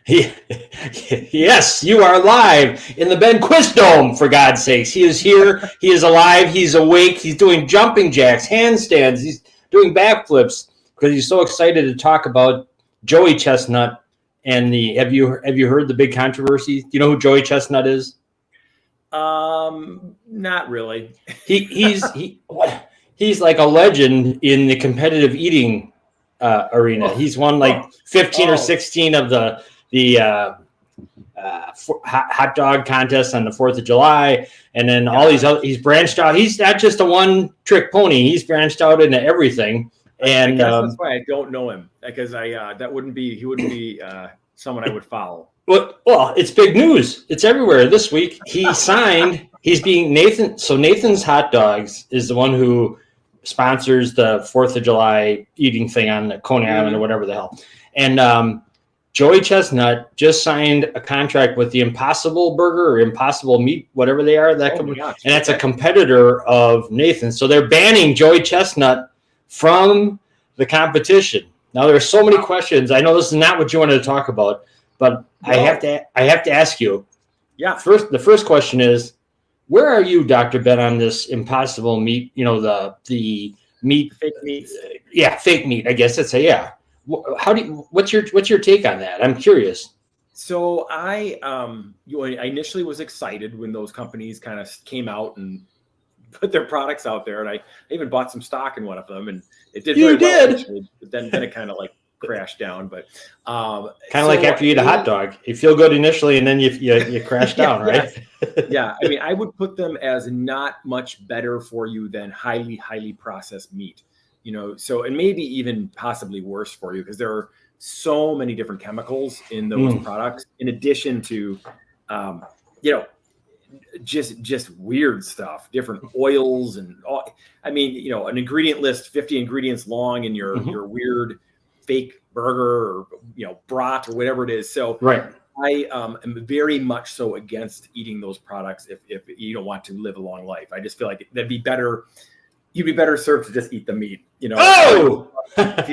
Yes, you are live in the Ben Quiz Dome, for God's sakes. He is here. He is alive. He's awake. He's doing jumping jacks, handstands. He's doing backflips because he's so excited to talk about Joey Chestnut and the. Have you heard the big controversy? Do you know who Joey Chestnut is? Not really. He's like a legend in the competitive eating arena. He's won like 15 or 16 of the hot dog contest on the 4th of July. And then all these other, he's branched out. He's not just a one trick pony. He's branched out into everything. And I guess that's why I don't know him, because he wouldn't be someone I would follow. Well, it's big news. It's everywhere this week. He's being Nathan. So Nathan's Hot Dogs is the one who sponsors the 4th of July eating thing on Coney Island or whatever the hell. And Joey Chestnut just signed a contract with the Impossible Burger or Impossible Meat, whatever they are. And that's a competitor of Nathan. So they're banning Joey Chestnut from the competition. Now, there are so many questions. I know this is not what you wanted to talk about, but no. I have to ask you. Yeah. The first question is, where are you, Dr. Ben, on this Impossible Meat? You know, the meat, fake meat. Fake meat. I guess it's what's your take on that? I'm curious. So I initially was excited when those companies kind of came out and put their products out there, and I even bought some stock in one of them, and it did very well. Actually, but then it kind of like crashed down. But kind of like after you eat a hot dog, you feel good initially, and then you crash down, right? Yeah, I mean, I would put them as not much better for you than highly processed meat. You know, so, and maybe even possibly worse for you, because there are so many different chemicals in those products, in addition to, just weird stuff, different oils and all. I mean, an ingredient list, 50 ingredients long in your weird fake burger or, brat or whatever it is. So right. I am very much so against eating those products if you don't want to live a long life. I just feel like that'd be better. You'd be better served to just eat the meat, piece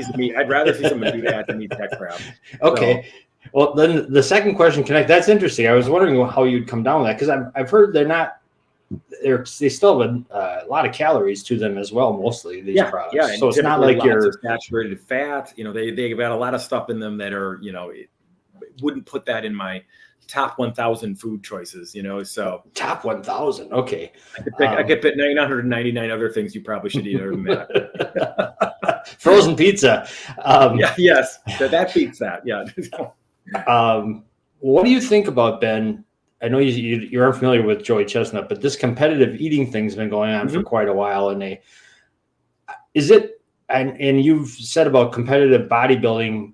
of meat. I'd rather see someone do that than eat that crap. Okay. So, well, then the second question, that's interesting. I was wondering how you'd come down with that, because I've heard they still have a lot of calories to them as well, mostly these products. Yeah. So it's not like you're saturated fat. They've got a lot of stuff in them that are, wouldn't put that in my top 1,000 food choices, so top 1,000. Okay. I could pick 999 other things you probably should eat other than that. Frozen pizza. Yes. That beats that. Yeah. What do you think about, Ben? I know you're unfamiliar with Joey Chestnut, but this competitive eating thing's been going on for quite a while. And and you've said about competitive bodybuilding,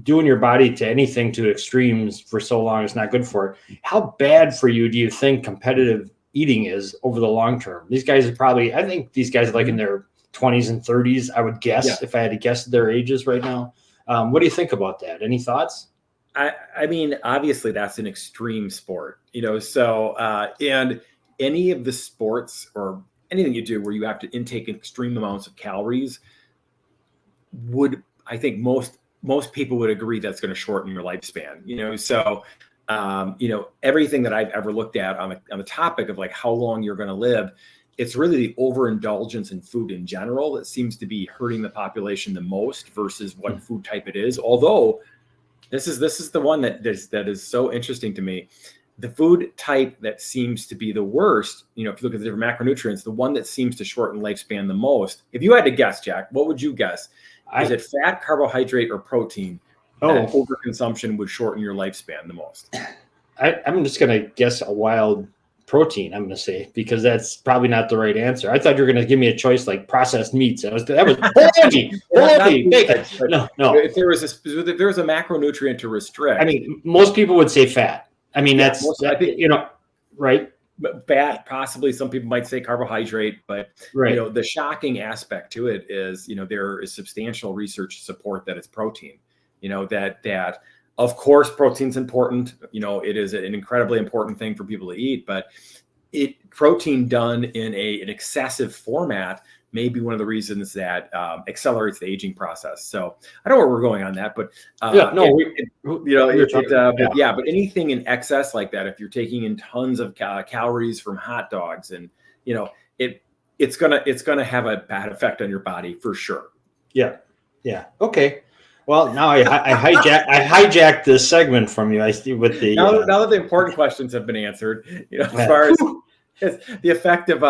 doing your body to anything to extremes for so long is not good for it. How bad for you do you think competitive eating is over the long term? These guys I think these guys are like in their 20s and 30s, I would guess, if I had to guess their ages right now. What do you think about that? Any thoughts? I mean, obviously that's an extreme sport, so, and any of the sports or anything you do where you have to intake extreme amounts of calories I think most people would agree that's going to shorten your lifespan, so, everything that I've ever looked at on the topic of like how long you're going to live, it's really the overindulgence in food in general that seems to be hurting the population the most versus what food type it is. Although this is the one that is so interesting to me. The food type that seems to be the worst, if you look at the different macronutrients, the one that seems to shorten lifespan the most. If you had to guess, Jack, what would you guess? Is it fat, carbohydrate, or protein that overconsumption would shorten your lifespan the most? I'm just going to guess a wild protein, I'm going to say, because that's probably not the right answer. I thought you were going to give me a choice like processed meats. That was bacon. No. If there was a macronutrient to restrict, I mean, most people would say fat. I mean, right. But fat, possibly some people might say carbohydrate, but the shocking aspect to it is, there is substantial research to support that it's protein. That of course protein's important. It is an incredibly important thing for people to eat, but protein done in an excessive format may be one of the reasons that accelerates the aging process. So I don't know where we're going on that, but but anything in excess like that, if you're taking in tons of calories from hot dogs, and it's gonna have a bad effect on your body for sure. Yeah. Okay. Well, now I hijacked this segment from you. I see with the now that the important questions have been answered, as far as the effect of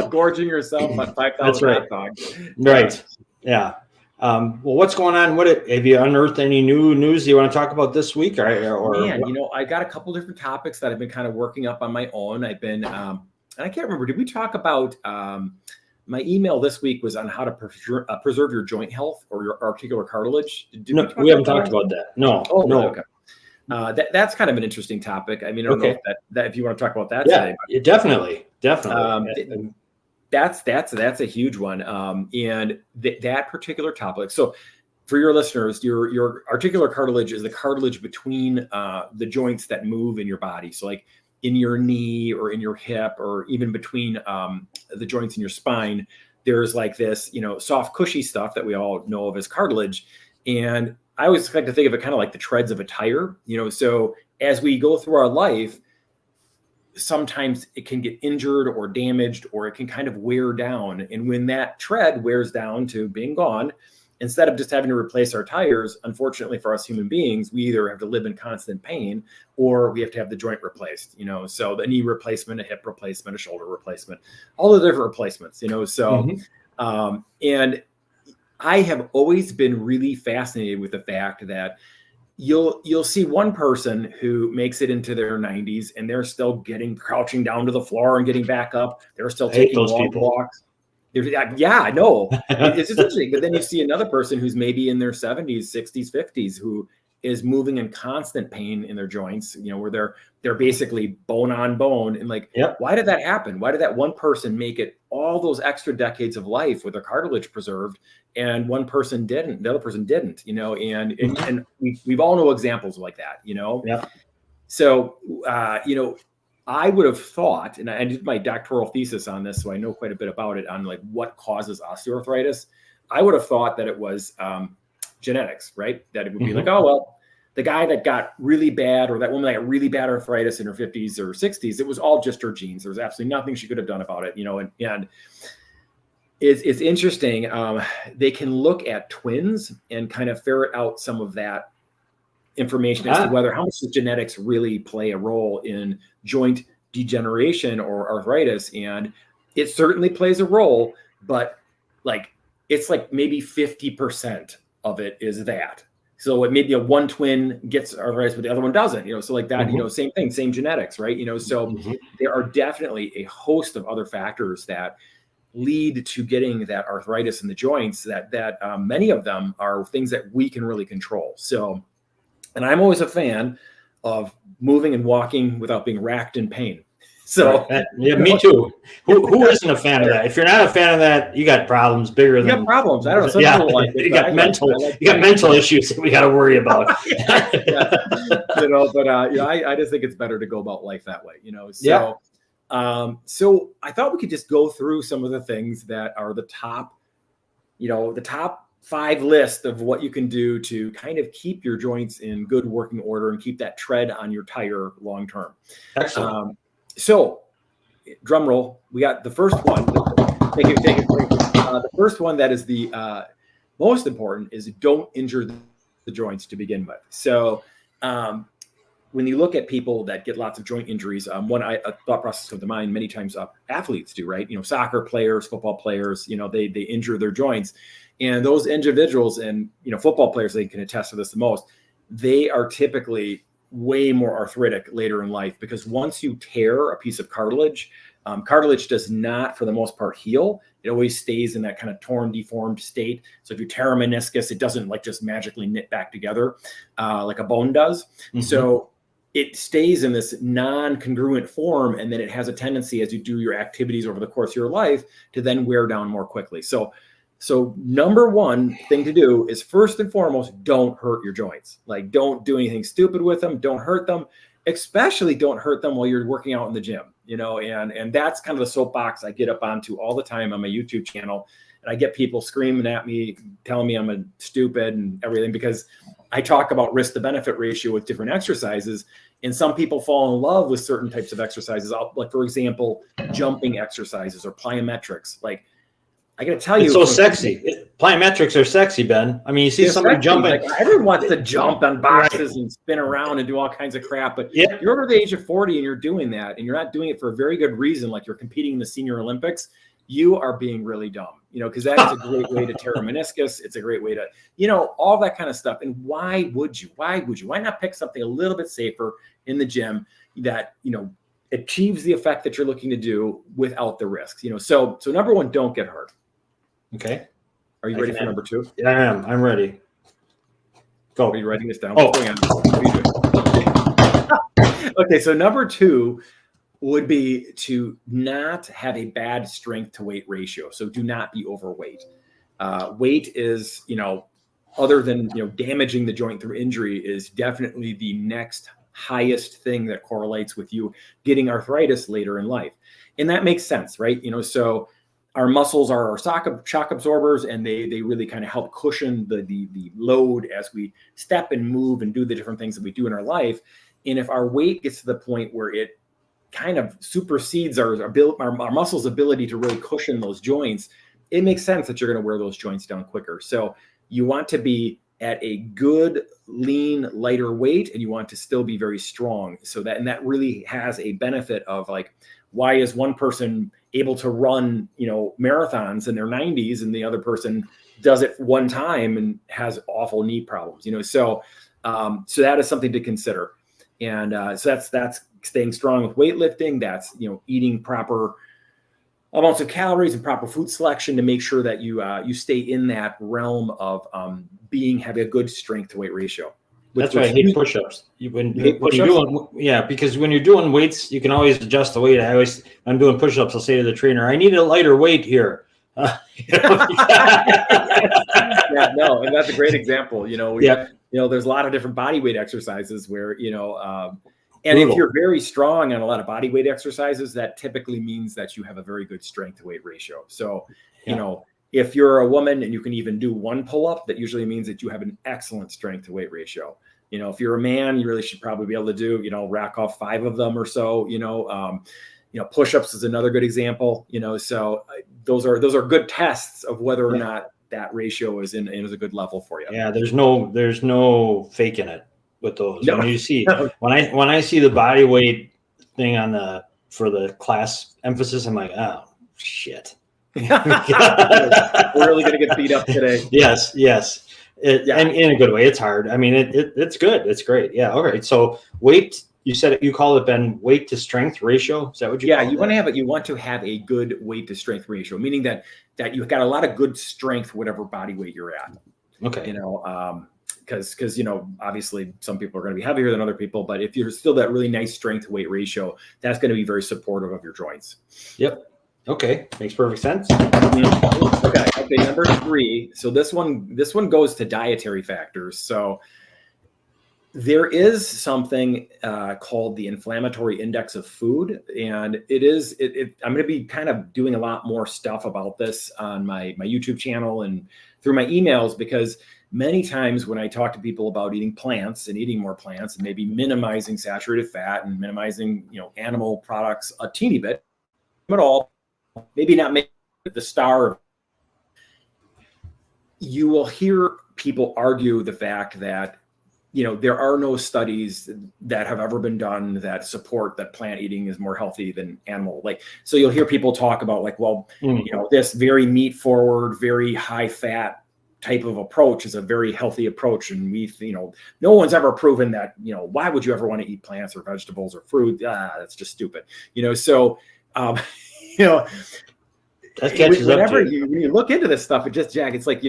gorging yourself on 5,000 hot dogs. Right. Yeah. Well, what's going on? Have you unearthed any new news you want to talk about this week? I got a couple different topics that I've been kind of working up on my own. I've been, and I can't remember. Did we talk about? My email this week was on how to preserve your joint health or your articular cartilage. We haven't talked about that. No. Okay. That's kind of an interesting topic. I mean, I don't know if you want to talk about that today. But, definitely. That's a huge one. And that particular topic. So for your listeners, your articular cartilage is the cartilage between the joints that move in your body. So like in your knee or in your hip, or even between the joints in your spine, there's like this, soft, cushy stuff that we all know of as cartilage. And I always like to think of it kind of like the treads of a tire, so as we go through our life, sometimes it can get injured or damaged, or it can kind of wear down. And when that tread wears down to being gone, instead of just having to replace our tires, unfortunately for us human beings, we either have to live in constant pain, or we have to have the joint replaced, so the knee replacement, a hip replacement, a shoulder replacement, all the different replacements, and I have always been really fascinated with the fact that you'll see one person who makes it into their 90s and they're still crouching down to the floor and getting back up. They're still taking long walks. Yeah, I know. It's just interesting. But then you see another person who's maybe in their 70s, 60s, 50s, who is moving in constant pain in their joints, where they're basically bone on bone. And why did that happen? Why did that one person make it all those extra decades of life with their cartilage preserved, and one person didn't, the other person didn't, and we've all know examples like that, Yeah. So, I would have thought, and I did my doctoral thesis on this, so I know quite a bit about it, on like what causes osteoarthritis. I would have thought that it was genetics, right? That it would be like, oh, well, the guy that got really bad, or that woman that got really bad arthritis in her 50s or 60s, it was all just her genes. There was absolutely nothing she could have done about it, and it's interesting. They can look at twins and kind of ferret out some of that information as to whether how much does genetics really play a role in joint degeneration or arthritis. And it certainly plays a role, but it's like maybe 50% of it is that. So it maybe one twin gets arthritis, but the other one doesn't, so like that, same thing, same genetics, right? So there are definitely a host of other factors that lead to getting that arthritis in the joints, that many of them are things that we can really control. So, and I'm always a fan of moving and walking without being racked in pain. So me too. Who isn't a fan of that? If you're not a fan of that, you got problems bigger than. You got problems. I don't know. Some people like it, you got mental issues that we got to worry about. I just think it's better to go about life that way. So I thought we could just go through some of the things that are the top 5 list of what you can do to kind of keep your joints in good working order and keep that tread on your tire long term. Excellent. So, drum roll. We got the first one. Thank you. The first one that is the most important is don't injure the joints to begin with. So, when you look at people that get lots of joint injuries, a thought process comes to mind many times. Athletes do, right? Soccer players, football players. They injure their joints, and those individuals, and football players, they can attest to this the most. They are typically way more arthritic later in life, because once you tear a piece of cartilage, cartilage does not, for the most part, heal. It always stays in that kind of torn, deformed state. So if you tear a meniscus, it doesn't just magically knit back together like a bone does. So it stays in this non-congruent form, and then it has a tendency, as you do your activities over the course of your life, to then wear down more quickly. So number one thing to do is, first and foremost, don't hurt your joints. Don't do anything stupid with them. Don't hurt them. especially don't hurt them while you're working out in the gym, and that's kind of the soapbox I get up onto all the time on my YouTube channel. And I get people screaming at me, telling me I'm a stupid and everything, because I talk about risk to benefit ratio with different exercises. And some people fall in love with certain types of exercises. Like, for example, jumping exercises or plyometrics. Like, I got to tell you, it's so sexy. Plyometrics are sexy, Ben. I mean, you see somebody jumping. Like, everyone wants to jump on boxes and spin around and do all kinds of crap. But you're over the age of 40 and you're doing that, and you're not doing it for a very good reason. Like, you're competing in the Senior Olympics. You are being really dumb, because that is a great way to tear a meniscus. It's a great way to, all that kind of stuff. And why would you? Why not pick something a little bit safer in the gym that, achieves the effect that you're looking to do without the risks? So number one, don't get hurt. Okay. Are you ready for number two? Yeah, I am. I'm ready. Go. Are you writing this down? Oh. What's going on? Okay. So number two would be to not have a bad strength to weight ratio. So do not be overweight. Weight is, other than, damaging the joint through injury, is definitely the next highest thing that correlates with you getting arthritis later in life. And that makes sense, right? So our muscles are our shock absorbers, and they really kind of help cushion the load as we step and move and do the different things that we do in our life. And if our weight gets to the point where it kind of supersedes our muscles' ability to really cushion those joints, it makes sense that you're going to wear those joints down quicker. So you want to be at a good, lean, lighter weight, and you want to still be very strong. And that really has a benefit of, like, why is one person able to run, marathons in their 90s, and the other person does it one time and has awful knee problems, So that is something to consider. And so that's staying strong with weightlifting. That's, eating proper amounts of calories and proper food selection to make sure that you stay in that realm of having a good strength to weight ratio. That's why I hate push-ups. When you're doing, because when you're doing weights, you can always adjust the weight. I'm doing push-ups, I'll say to the trainer, I need a lighter weight here. And that's a great example. There's a lot of different body weight exercises where, and if you're very strong on a lot of body weight exercises, that typically means that you have a very good strength to weight ratio. So, if you're a woman and you can even do one pull-up, that usually means that you have an excellent strength to weight ratio. If you're a man, you really should probably be able to do, rack off 5 of them or so. Push-ups is another good example. So those are good tests of whether or not that ratio is a good level for you. Yeah, there's no faking it with those. No. When you see when I see the body weight thing for the class emphasis, I'm like, oh shit. We're really gonna get beat up today. Yes. And in a good way. It's hard. I mean, it's good. It's great. Yeah. All right. So weight, you said you call it, Ben, weight to strength ratio. Is that what you call it? You want to have a good weight to strength ratio, meaning that you've got a lot of good strength, whatever body weight you're at. Okay. Because obviously some people are going to be heavier than other people, but if you're still that really nice strength to weight ratio, that's going to be very supportive of your joints. Yep. Okay. Makes perfect sense. Okay. Number 3. So this one goes to dietary factors. So there is something called the inflammatory index of food. And I'm going to be kind of doing a lot more stuff about this on my YouTube channel and through my emails, because many times when I talk to people about eating plants and eating more plants and maybe minimizing saturated fat and minimizing, animal products a teeny bit, at all, maybe not make the star, you will hear people argue the fact that, there are no studies that have ever been done that support that plant eating is more healthy than animal. So you'll hear people talk about this very meat forward, very high fat type of approach is a very healthy approach. And no one's ever proven that, why would you ever want to eat plants or vegetables or fruit? That's just stupid. That catches up to you. When you look into this stuff, it's like,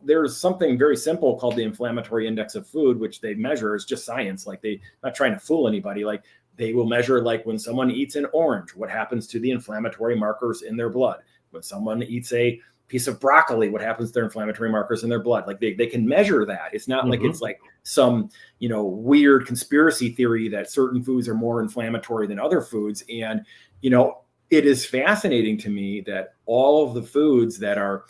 there's something very simple called the inflammatory index of food, which they measure. It's just science. Not trying to fool anybody. They will measure, when someone eats an orange, what happens to the inflammatory markers in their blood. When someone eats a piece of broccoli, what happens to their inflammatory markers in their blood? They can measure that. It's not like it's like some, weird conspiracy theory that certain foods are more inflammatory than other foods. And, it is fascinating to me that all of the foods that are,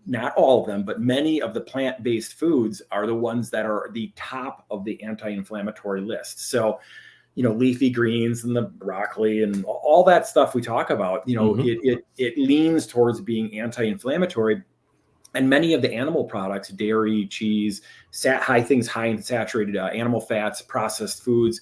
not all of them, but many of the plant-based foods are the ones that are the top of the anti-inflammatory list. So, leafy greens and the broccoli and all that stuff we talk about, it leans towards being anti-inflammatory. And many of the animal products, dairy, cheese, high in saturated animal fats, processed foods,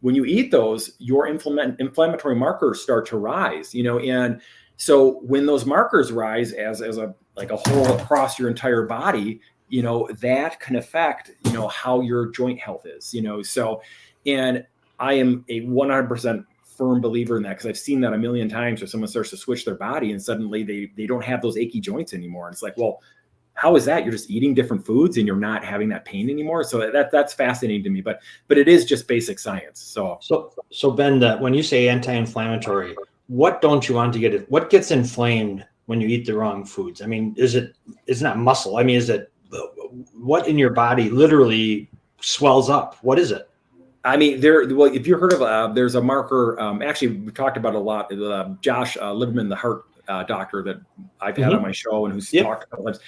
when you eat those, your inflammatory markers start to rise, and so when those markers rise as a whole across your entire body, that can affect, how your joint health is, so, and I am a 100% firm believer in that, because I've seen that a million times where someone starts to switch their body and suddenly they don't have those achy joints anymore. And it's like, well, how is that? You're just eating different foods and you're not having that pain anymore. So that's fascinating to me, but it is just basic science. So Ben, when you say anti-inflammatory, what don't you want to get it? What gets inflamed when you eat the wrong foods? I mean, it's not muscle. I mean, is it what in your body literally swells up? What is it? I mean, if you heard of, there's a marker, actually we talked about a lot, Josh Lieberman, the heart doctor that I've had on my show and who's talked about this.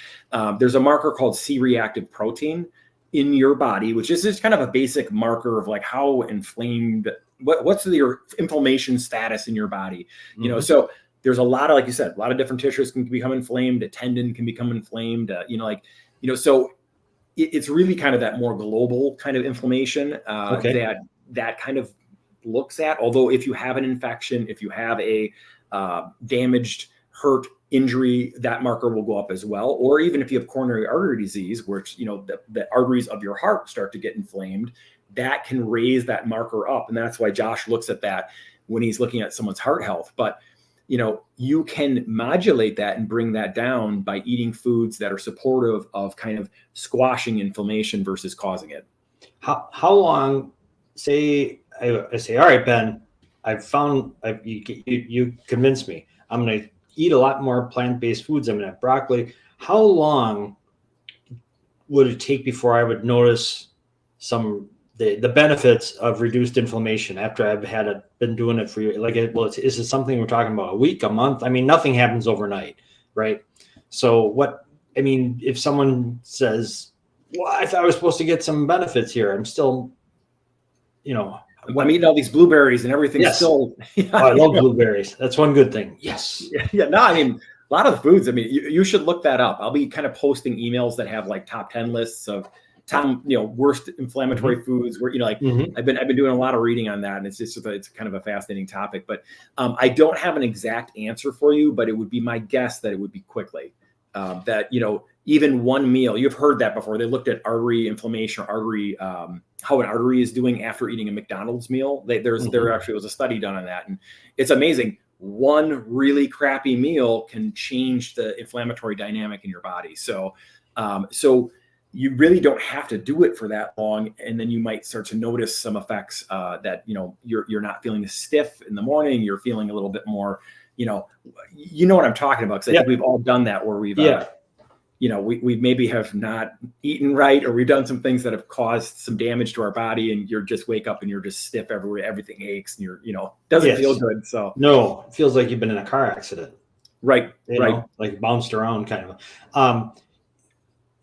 There's a marker called C-reactive protein in your body, which is just kind of a basic marker of like how inflamed, what's your inflammation status in your body, so there's a lot of, like you said, a lot of different tissues can become inflamed. A tendon can become inflamed, so it's really kind of that more global kind of inflammation that kind of looks at, although if you have an infection, if you have a damaged, hurt, injury, that marker will go up as well. Or even if you have coronary artery disease, which, the arteries of your heart start to get inflamed, that can raise that marker up. And that's why Josh looks at that when he's looking at someone's heart health. But, you can modulate that and bring that down by eating foods that are supportive of kind of squashing inflammation versus causing it. How long, I say, all right, Ben, you convinced me. I'm going to eat a lot more plant-based foods. I'm going to have broccoli. How long would it take before I would notice the benefits of reduced inflammation after I've been doing it for is it something we're talking about a week, a month? I mean, nothing happens overnight, right? So if someone says, well, I thought I was supposed to get some benefits here, I'm still, I'm eating all these blueberries and everything's still. I love blueberries. That's one good thing. Yes. Yeah. No, I mean, a lot of the foods, I mean, you should look that up. I'll be kind of posting emails that have like top 10 lists of worst inflammatory foods where, I've been doing a lot of reading on that, and it's kind of a fascinating topic, but I don't have an exact answer for you, but it would be my guess that it would be quickly, that, even one meal, you've heard that before. They looked at artery inflammation, how an artery is doing after eating a McDonald's meal. There actually was a study done on that, and it's amazing. One really crappy meal can change the inflammatory dynamic in your body. So you really don't have to do it for that long, and then you might start to notice some effects that you're not feeling as stiff in the morning. You're feeling a little bit more, you know what I'm talking about, because I think we've all done that where we've we maybe have not eaten right, or we've done some things that have caused some damage to our body, and you're just wake up and you're just stiff everywhere. Everything aches, and doesn't feel good. So no, it feels like you've been in a car accident. Right. Like bounced around kind of.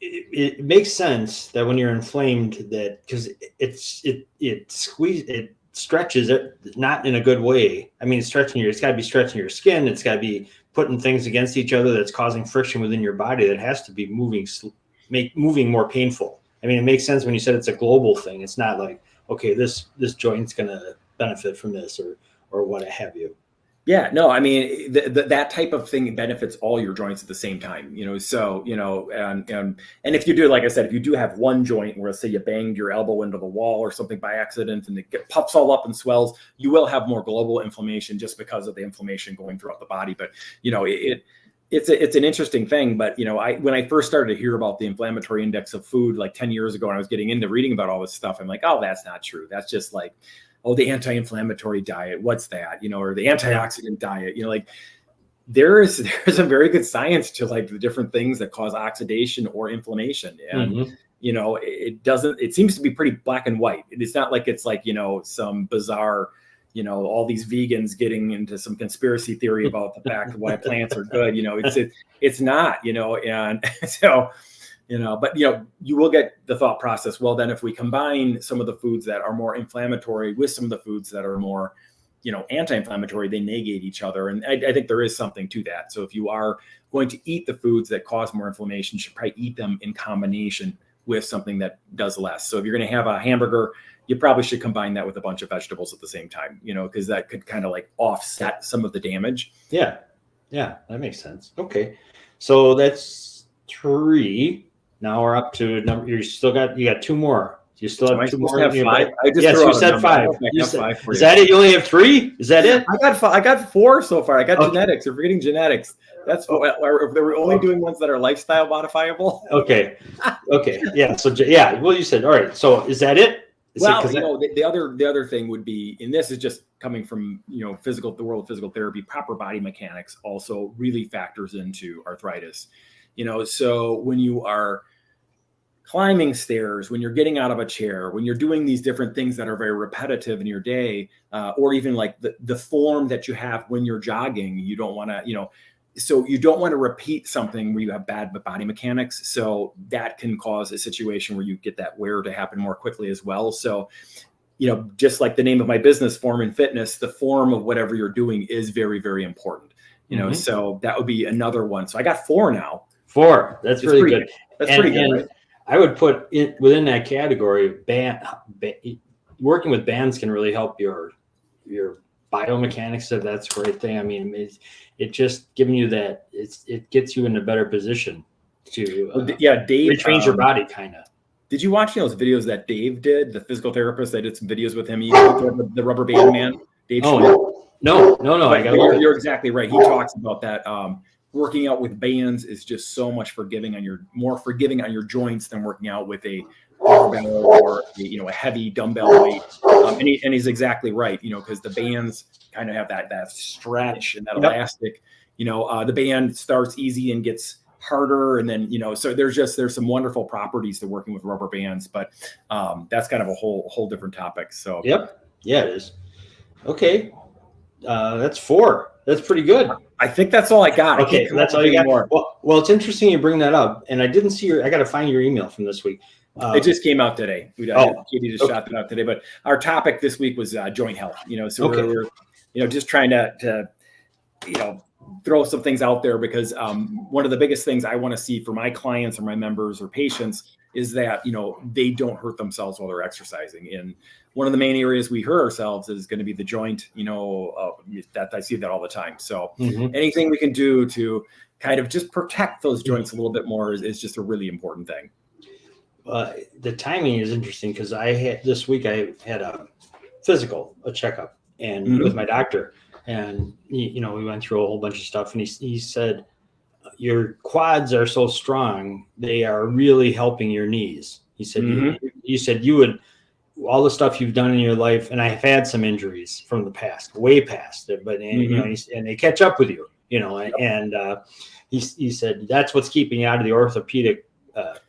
It makes sense that when you're inflamed, that because it stretches it, not in a good way. I mean, it's got to be stretching your skin. It's got to be putting things against each other that's causing friction within your body that has to be moving more painful. I mean, it makes sense when you said it's a global thing. It's not like, okay, this joint's going to benefit from this or what have you. Yeah, no, I mean, that type of thing benefits all your joints at the same time, and if you do, like I said, if you do have one joint where, say, you banged your elbow into the wall or something by accident and it puffs all up and swells, you will have more global inflammation just because of the inflammation going throughout the body. But, it's an interesting thing. But, when I first started to hear about the inflammatory index of food like 10 years ago, and I was getting into reading about all this stuff, I'm like, oh, that's not true. That's just like, oh, the anti-inflammatory diet, what's that? Or the antioxidant diet, there is a very good science to like the different things that cause oxidation or inflammation. And, it doesn't, it seems to be pretty black and white. It's not like it's like, some bizarre, all these vegans getting into some conspiracy theory about the fact of why plants are good. It's not, and so, but you will get the thought process. Well, then if we combine some of the foods that are more inflammatory with some of the foods that are more, anti-inflammatory, they negate each other. And I think there is something to that. So if you are going to eat the foods that cause more inflammation, you should probably eat them in combination with something that does less. So if you're going to have a hamburger, you probably should combine that with a bunch of vegetables at the same time, because that could kind of like offset some of the damage. Yeah. Yeah. That makes sense. Okay. So that's 3. Now we're up to number. You got 2 more. You still have 2 more. Have 5? Yes, you said 5. Is that it? You only have 3? Is that it? I got 4 so far. I got genetics. We're forgetting genetics. That's we're only doing ones that are lifestyle modifiable. Okay. Yeah. So well, you said all right. So is that it? The other thing would be, and this is just coming from the world of physical therapy. Proper body mechanics also really factors into arthritis. So when you are climbing stairs, when you're getting out of a chair, when you're doing these different things that are very repetitive in your day, or even like the form that you have when you're jogging, you don't want to, so you don't want to repeat something where you have bad body mechanics. So that can cause a situation where you get that wear to happen more quickly as well. So, just like the name of my business, Form and Fitness, the form of whatever you're doing is very, very important. So that would be another one. So I got 4 now. 4. That's really good. That's pretty good, right? I would put it within that category. Working with bands can really help your biomechanics. So that's a great thing. I mean, it just giving you that. It gets you in a better position to Dave retrain your body, kind of. Did you watch those videos that Dave did? The physical therapist. I did some videos with him. He the rubber band man. Dave. No. You're exactly right. He talks about that. Working out with bands is just so much more forgiving on your joints than working out with a barbell or a heavy dumbbell weight. And he's exactly right. Because the bands kind of have that stretch and that elastic. The band starts easy and gets harder, and then so there's some wonderful properties to working with rubber bands, but that's kind of a whole different topic. So yeah, it is. Okay, that's 4. That's pretty good. I think that's all I got. Okay, that's all you got. More. Well, it's interesting you bring that up, and I didn't see I got to find your email from this week. It just came out today. Katie just shot it out today. But our topic this week was joint health. So we're just trying to throw some things out there, because one of the biggest things I want to see for my clients or my members or patients is that they don't hurt themselves while they're exercising. And one of the main areas we hurt ourselves is going to be the joint. That I see that all the time. So anything we can do to kind of just protect those joints a little bit more is just a really important thing. The timing is interesting, because this week I had a checkup, and with my doctor, and we went through a whole bunch of stuff, and he said, your quads are so strong, they are really helping your knees. He said, you said you would, all the stuff you've done in your life, and I have had some injuries from the past, way past it, but and they catch up with you, and he said that's what's keeping you out of the orthopedic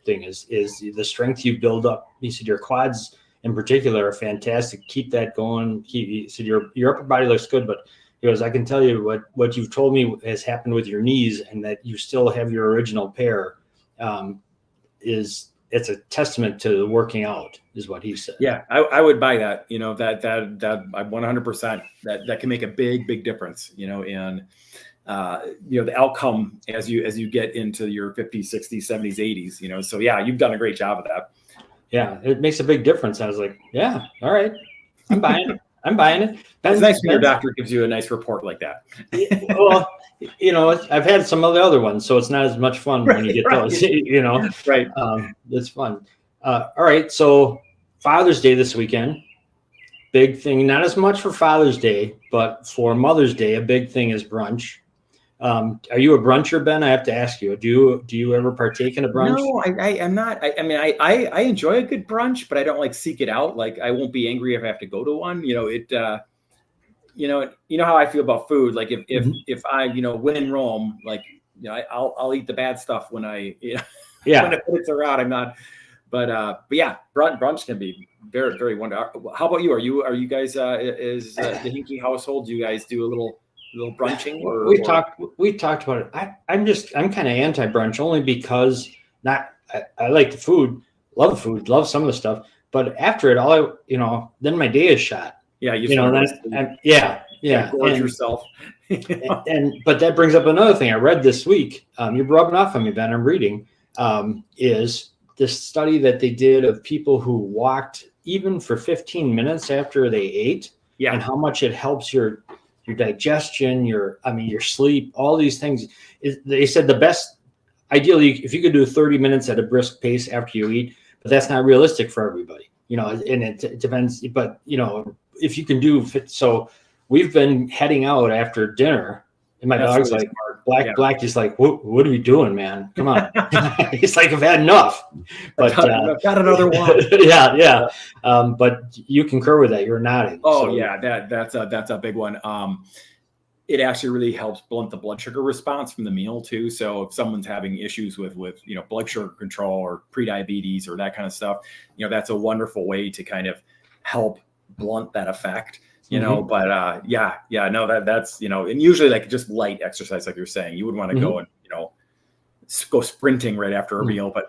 thing is the strength you build up. He said your quads in particular are fantastic. Keep that going. He said your upper body looks good, but he goes, I can tell you what you've told me has happened with your knees, and that you still have your original pair. It's a testament to the working out, is what he said. Yeah, I would buy that. That I 100% that can make a big difference. And the outcome as you get into your 50s, 60s, 70s, 80s. So yeah, you've done a great job of that. Yeah, it makes a big difference. I was like, yeah, all right, I'm buying it. It's nice when your doctor gives you a nice report like that. Well, I've had some of the other ones, so it's not as much fun when you get those. Right? It's fun. All right, so Father's Day this weekend, big thing. Not as much for Father's Day, but for Mother's Day, a big thing is brunch. Are you a bruncher, Ben? I have to ask you. Do you ever partake in a brunch? No, I'm not. I enjoy a good brunch, but I don't seek it out. I won't be angry if I have to go to one. How I feel about food. If I when in Rome, I'll eat the bad stuff when when it's around. I'm not. But yeah, brunch can be very, very wonderful. How about you? Are you guys is the Hinkie household? Do you guys do a little brunching? We talked about it. I'm kind of anti brunch only because I like the food, love some of the stuff, but after it, then my day is shot. Yeah, gorge yourself. But that brings up another thing I read this week. You're rubbing off on me, Ben. I'm reading is this study that they did of people who walked even for 15 minutes after they ate, and how much it helps your digestion, your sleep, all these things. They said the best, ideally, if you could do 30 minutes at a brisk pace after you eat, but that's not realistic for everybody, and it depends. But, if you can do so, we've been heading out after dinner, and my dog's really like, Black is like, what are you doing, man? Come on. He's like, I've had enough. But I've got another one. Yeah. But you concur with that. You're nodding. Oh, so. Yeah, that's a big one. It actually really helps blunt the blood sugar response from the meal too. So if someone's having issues with blood sugar control or prediabetes or that kind of stuff, that's a wonderful way to kind of help blunt that effect. But that's and usually like just light exercise, like you're saying, you would want to go and go sprinting right after a meal, but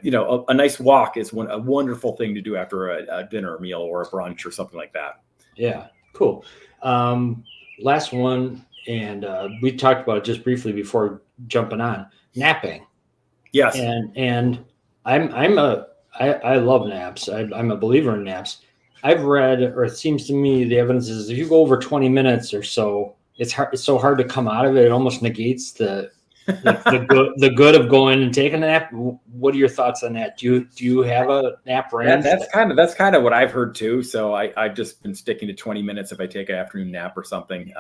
a nice walk is a wonderful thing to do after a dinner meal or a brunch or something like that. Yeah, cool. Last one, and we talked about it just briefly before jumping on napping. Yes, and I love naps. I'm a believer in naps. I've read, or it seems to me, the evidence is if you go over 20 minutes or so, it's so hard to come out of it. It almost negates the good of going and taking a nap. What are your thoughts on that? Do you have a nap range? That's kind of what I've heard too. So I've just been sticking to 20 minutes if I take an afternoon nap or something.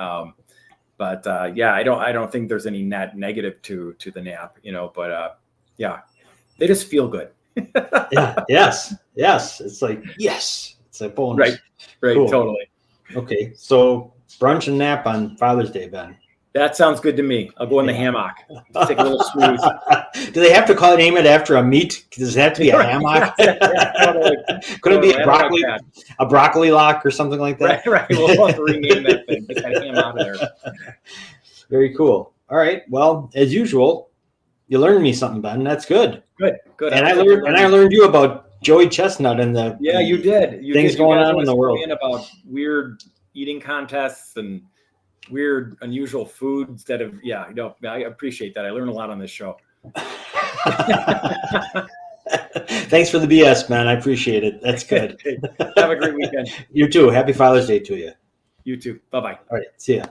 But I don't think there's any net negative to the nap, But they just feel good. Yes. It's like yes. It's a bonus. Right. Cool. Totally. Okay. So brunch and nap on Father's Day, Ben. That sounds good to me. I'll go in the hammock. Take a little snooze. Do they have to name it after a meat? Does it have to be a hammock? Could it be a broccoli lock or something like that? Right. We'll have to rename that thing. Get that ham out of there. Very cool. All right. Well, as usual, you learned me something, Ben. That's good. Good. And I learned you about Joey Chestnut and the you did. Things going on in the world. About weird eating contests and weird, unusual food instead of I appreciate that. I learned a lot on this show. Thanks for the BS, man. I appreciate it. That's good. Have a great weekend. You too. Happy Father's Day to you. You too. Bye-bye. All right. See ya.